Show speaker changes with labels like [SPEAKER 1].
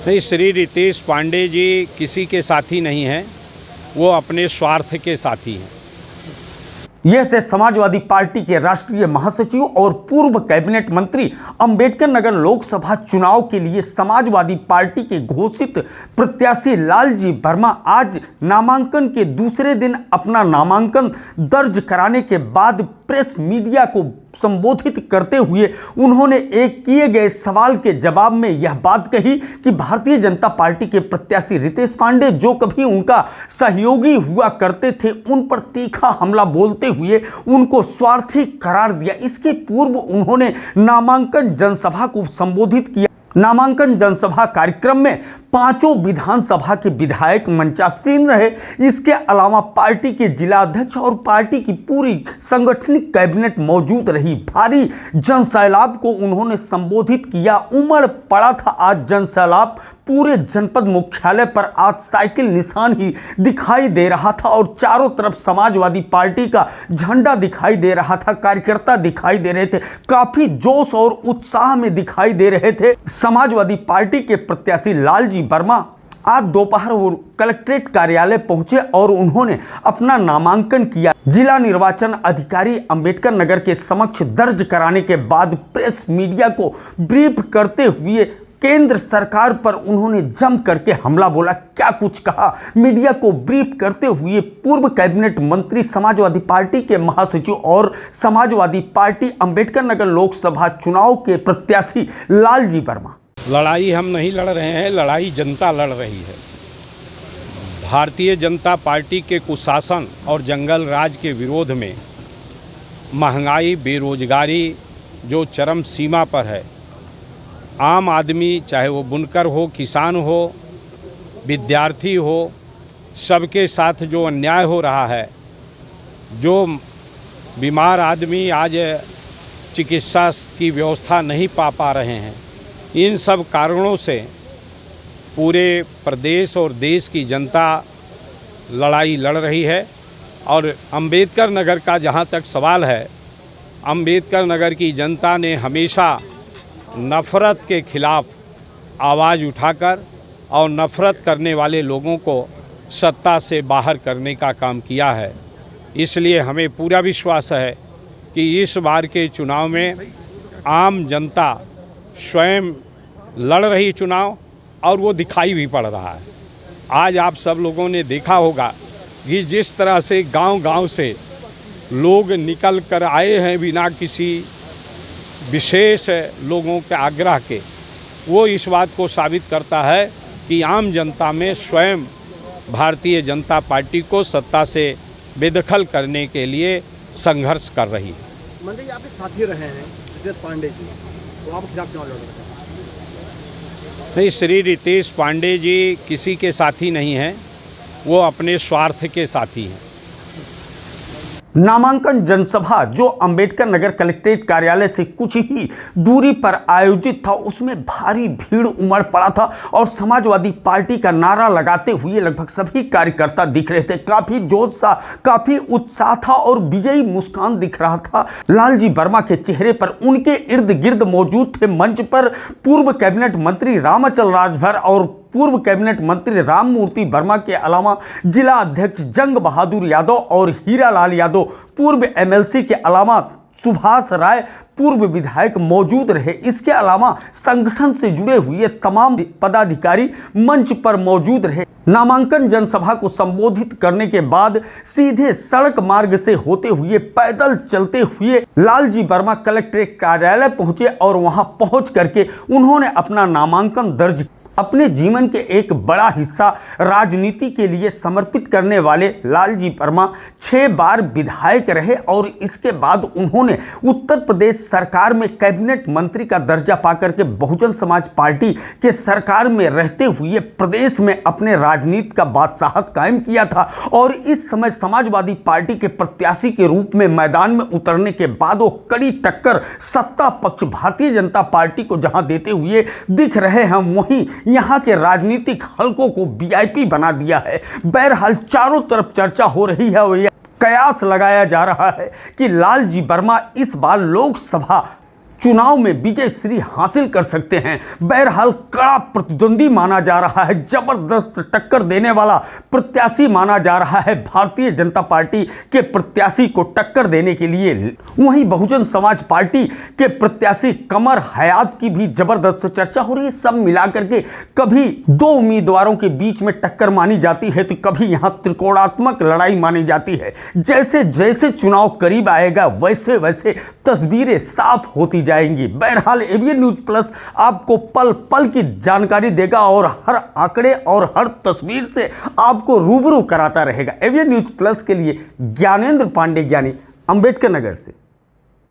[SPEAKER 1] नहीं, श्री रितेश पांडे जी किसी के साथी नहीं हैं, वो अपने स्वार्थ के साथी हैं।
[SPEAKER 2] यह थे समाजवादी पार्टी के राष्ट्रीय महासचिव और पूर्व कैबिनेट मंत्री, अंबेडकर नगर लोकसभा चुनाव के लिए समाजवादी पार्टी के घोषित प्रत्याशी लालजी वर्मा आज नामांकन के दूसरे दिन अपना नामांकन दर्ज कराने के बाद प्रेस मीडिया को संबोधित करते हुए उन्होंने एक किए गए सवाल के जवाब में यह बात कही कि भारतीय जनता पार्टी के प्रत्याशी रितेश पांडे जो कभी उनका सहयोगी हुआ करते थे, उन पर तीखा हमला बोलते हुए उनको स्वार्थी करार दिया। इसके पूर्व उन्होंने नामांकन जनसभा को संबोधित किया। नामांकन जनसभा कार्यक्रम में पांचों विधानसभा के विधायक मंचासीन रहे। इसके अलावा पार्टी के जिला अध्यक्ष और पार्टी की पूरी संगठनिक कैबिनेट मौजूद रही। भारी जनसैलाब को उन्होंने संबोधित किया। उमड़ पड़ा था आज जनसैलाब। पूरे जनपद मुख्यालय पर आज साइकिल निशान ही दिखाई दे रहा था और चारों तरफ समाजवादी पार्टी का झंडा दिखाई दे रहा था। कार्यकर्ता दिखाई दे रहे थे, काफी जोश और उत्साह में दिखाई दे रहे थे। समाजवादी पार्टी के प्रत्याशी लालजी वर्मा आज दोपहर वो कलेक्ट्रेट कार्यालय पहुंचे और उन्होंने अपना नामांकन किया। जिला निर्वाचन अधिकारी अंबेडकर नगर के समक्ष दर्ज कराने के बाद प्रेस मीडिया को ब्रीफ करते हुए केंद्र सरकार पर उन्होंने जम करके हमला बोला। क्या कुछ कहा, मीडिया को ब्रीफ करते हुए पूर्व कैबिनेट मंत्री, समाजवादी पार्टी के महासचिव और समाजवादी पार्टी अंबेडकर नगर लोकसभा चुनाव के प्रत्याशी लालजी वर्मा।
[SPEAKER 1] लड़ाई हम नहीं लड़ रहे हैं, लड़ाई जनता लड़ रही है। भारतीय जनता पार्टी के कुशासन और जंगल राज के विरोध में महंगाई, बेरोजगारी जो चरम सीमा पर है, आम आदमी चाहे वो बुनकर हो, किसान हो, विद्यार्थी हो, सबके साथ जो अन्याय हो रहा है, जो बीमार आदमी आज चिकित्सा की व्यवस्था नहीं पा रहे हैं, इन सब कारणों से पूरे प्रदेश और देश की जनता लड़ाई लड़ रही है। और अंबेडकर नगर का जहाँ तक सवाल है, अंबेडकर नगर की जनता ने हमेशा नफ़रत के खिलाफ आवाज़ उठाकर और नफ़रत करने वाले लोगों को सत्ता से बाहर करने का काम किया है। इसलिए हमें पूरा विश्वास है कि इस बार के चुनाव में आम जनता स्वयं लड़ रही चुनाव और वो दिखाई भी पड़ रहा है। आज आप सब लोगों ने देखा होगा कि जिस तरह से गांव-गांव से लोग निकल कर आए हैं बिना किसी विशेष लोगों के आग्रह के, वो इस बात को साबित करता है कि आम जनता में स्वयं भारतीय जनता पार्टी को सत्ता से बेदखल करने के लिए संघर्ष कर रही है।
[SPEAKER 3] मंत्री जी, आपके साथी रहे हैं रितेश पांडे जी, तो आप क्या चुनाव लड़ रहे हैं?
[SPEAKER 1] नहीं, श्री रितेश पांडे जी किसी के साथी नहीं हैं, वो अपने स्वार्थ के साथी हैं।
[SPEAKER 2] नामांकन जनसभा जो अंबेडकर नगर कलेक्ट्रेट कार्यालय से कुछ ही दूरी पर आयोजित था, उसमें भारी भीड़ उमड़ पड़ा था और समाजवादी पार्टी का नारा लगाते हुए लगभग सभी कार्यकर्ता दिख रहे थे। काफी जोश सा, काफी उत्साह था और विजयी मुस्कान दिख रहा था लालजी वर्मा के चेहरे पर। उनके इर्द गिर्द मौजूद थे मंच पर पूर्व कैबिनेट मंत्री रामचल राजभर और पूर्व कैबिनेट मंत्री राममूर्ति वर्मा के अलावा जिला अध्यक्ष जंग बहादुर यादव और हीरालाल यादव, पूर्व एमएलसी के अलावा सुभाष राय, पूर्व विधायक मौजूद रहे। इसके अलावा संगठन से जुड़े हुए तमाम पदाधिकारी मंच पर मौजूद रहे। नामांकन जनसभा को संबोधित करने के बाद सीधे सड़क मार्ग से होते हुए पैदल चलते हुए लालजी वर्मा कलेक्ट्रेट कार्यालय पहुंचे और वहां पहुंच करके उन्होंने अपना नामांकन दर्ज। अपने जीवन के एक बड़ा हिस्सा राजनीति के लिए समर्पित करने वाले लालजी वर्मा 6 बार विधायक रहे और इसके बाद उन्होंने उत्तर प्रदेश सरकार में कैबिनेट मंत्री का दर्जा पाकर के बहुजन समाज पार्टी के सरकार में रहते हुए प्रदेश में अपने राजनीति का बादशाहत कायम किया था। और इस समय समाजवादी पार्टी के प्रत्याशी के रूप में मैदान में उतरने के बाद वो कड़ी टक्कर सत्ता पक्ष भारतीय जनता पार्टी को जहां देते हुए दिख रहे हैं, वहीं यहां के राजनीतिक हलकों को वीआईपी बना दिया है। बहरहाल चारों तरफ चर्चा हो रही है और कयास लगाया जा रहा है कि लालजी वर्मा इस बार लोकसभा चुनाव में विजय श्री हासिल कर सकते हैं। बहरहाल कड़ा प्रतिद्वंदी माना जा रहा है, जबरदस्त टक्कर देने वाला प्रत्याशी माना जा रहा है भारतीय जनता पार्टी के प्रत्याशी को टक्कर देने के लिए। वहीं बहुजन समाज पार्टी के प्रत्याशी कमर हयात की भी जबरदस्त चर्चा हो रही है। सब मिलाकर के कभी दो उम्मीदवारों के बीच में टक्कर मानी जाती है तो कभी यहां त्रिकोणात्मक लड़ाई मानी जाती है। जैसे जैसे चुनाव करीब आएगा वैसे वैसे तस्वीरें साफ होती जाएंगी। बहरहाल एबीएन न्यूज प्लस आपको पल पल की जानकारी देगा और हर आंकड़े और हर तस्वीर से आपको रूबरू कराता रहेगा। एबीएन न्यूज प्लस के लिए ज्ञानेंद्र पांडे, ज्ञानी, अंबेडकर नगर से।